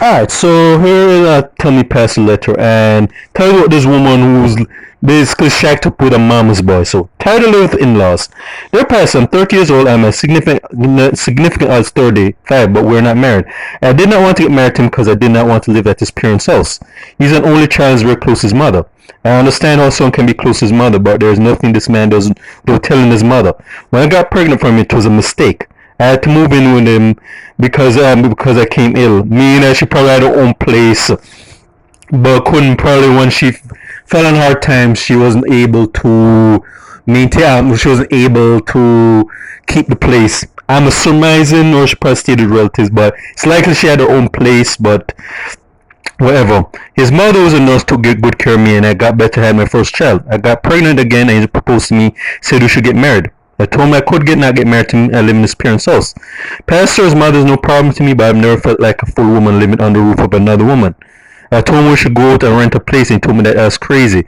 Alright, so here is a Tell Me Pass letter, and tell you what, this woman who's basically shacked up with a mama's boy. So, tired of living with in-laws. They're past, I'm 30 years old, I'm a significant odds 35, but we're not married. I did not want to get married to him because I did not want to live at his parents' house. He's an only child and is very close to his mother. I understand how someone can be close to his mother, but there's nothing this man doesn't do telling his mother. When I got pregnant from him, it was a mistake. I had to move in with him because I came ill. Me and she probably had her own place, but couldn't probably when she fell on hard times. She wasn't able to maintain. She wasn't able to keep the place. I'm surmising, or she probably stayed with relatives, but it's likely she had her own place. But whatever. His mother was a nurse, took good care of me, and I got better, had my first child. I got pregnant again, and he proposed to me, said we should get married. I told him I could not get married to him and live in his parents' house. Pastor's mother is no problem to me, but I've never felt like a full woman living under the roof of another woman. I told him we should go out and rent a place, and he told me that I was crazy.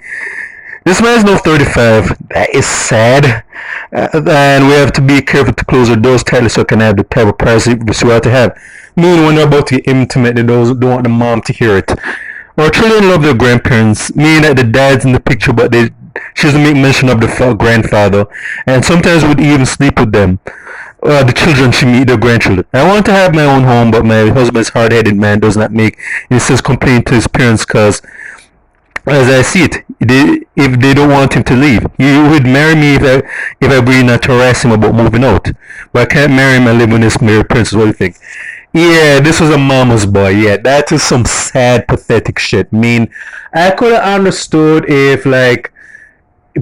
This man is now 35. That is sad. And we have to be careful to close our doors tightly so I can have the type of privacy we have to have. Meaning when they're about to get intimate, they don't want the mom to hear it. Our children love their grandparents, meaning that the dad's in the picture, but she doesn't make mention of the grandfather, and sometimes would even sleep with them. The children should meet their grandchildren. I want to have my own home, but my husband's hard-headed man does not make any sense complaining to his parents because, as I see it, if they don't want him to leave, he would marry me if I agree not to harass him about moving out. But I can't marry him and live with his married parents. What do you think? Yeah, this was a mama's boy. Yeah, that is some sad, pathetic shit. I mean, I could have understood if, like,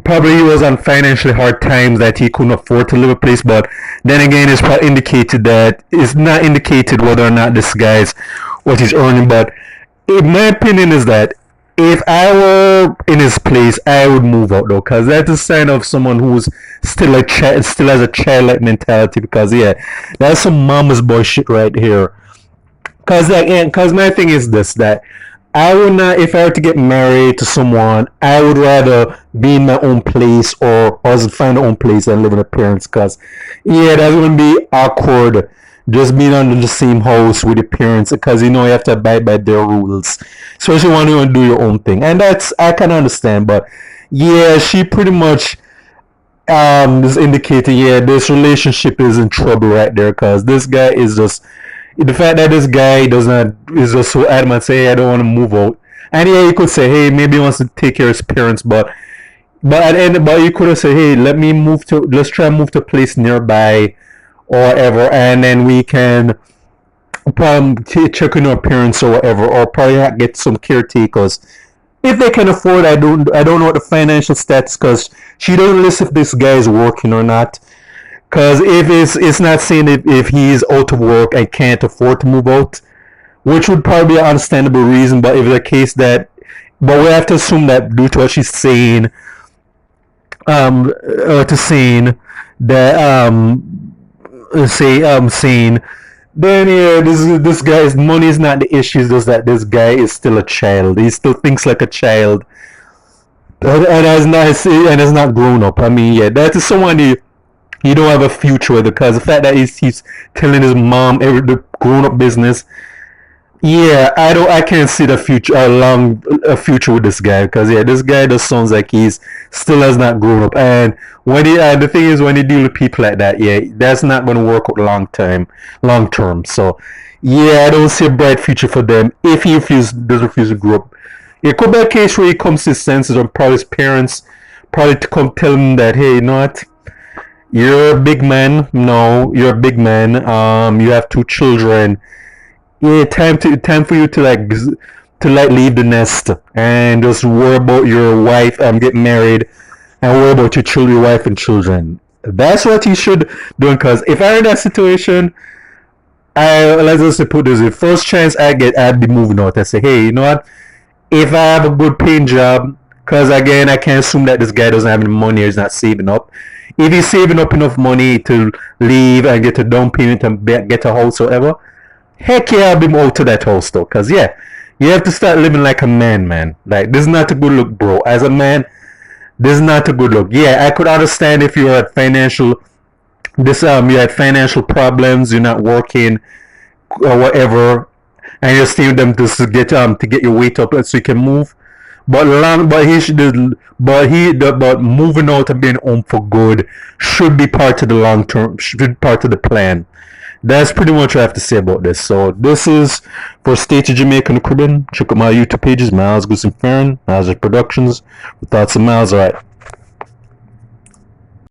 probably he was on financially hard times that he couldn't afford to live a place, but then again, it's probably indicated that it's not indicated whether or not this guy's what he's earning. But in my opinion, is that if I were in his place, I would move out though, because that's a sign of someone who's still a child, still has a childlike mentality. Because yeah, that's some mama's boy shit right here. Because my thing is this, that I would not, if I were to get married to someone, I would rather be in my own place or find my own place and live in a parents. Because yeah, that's gonna be awkward. Just being under the same house with your parents, because you know you have to abide by their rules, especially when you want to do your own thing, and that's I can understand. But yeah, she pretty much is indicating this relationship is in trouble right there, because this guy is just the fact that this guy does not is just so adamant, say hey, I don't want to move out, and yeah, you could say hey maybe he wants to take care of his parents, but at the end, but you could have said hey let's try and move to a place nearby or whatever, and then we can probably check on our parents or whatever, or probably get some caretakers if they can afford. I don't know what the financial stats, because she don't list if this guy is working or not. Because if it's not saying if he's out of work and can't afford to move out, which would probably be an understandable reason. But if the case that, but we have to assume that due to what she's saying, that saying, then yeah, this guy's money is not the issue. It's just that this guy is still a child. He still thinks like a child, and has not grown up. I mean, yeah, that is someone you don't have a future with, because the fact that he's telling his mom the grown up business. Yeah, I can't see the future a future with this guy, because yeah, this guy just sounds like he's still has not grown up, and when the thing is, when you deal with people like that, yeah, that's not going to work out long term. So yeah, I don't see a bright future for them if he does refuse to grow up. It could be a case where he comes to his senses, or probably his parents probably to come tell him that hey, you know what, you're a big man. No, you're a big man. You have 2 children. Yeah, time for you to leave the nest and just worry about your wife, get married, and worry about your children, your wife and children. That's what you should do. Because if I'm in that situation, let's just put this: the first chance I get, I'd be moving out. I say, hey, you know what? If I have a good paying job, because again, I can't assume that this guy doesn't have any money or he's not saving up. If he's saving up enough money to leave and get a down payment and get a house or whatever, heck yeah, I'll be out to that house though. Because yeah, you have to start living like a man. Like, this is not a good look, bro. As a man, this is not a good look. Yeah, I could understand if you had financial problems, you're not working or whatever, and you're staying with them to get your weight up so you can move. But moving out and being home for good should be part of the long term, should be part of the plan. That's pretty much what I have to say about this. So this is for State of Jamaica and the Caribbean. Check out my YouTube pages, Miles Goose and Farron, Miles Productions. With thoughts of Miles. Alright.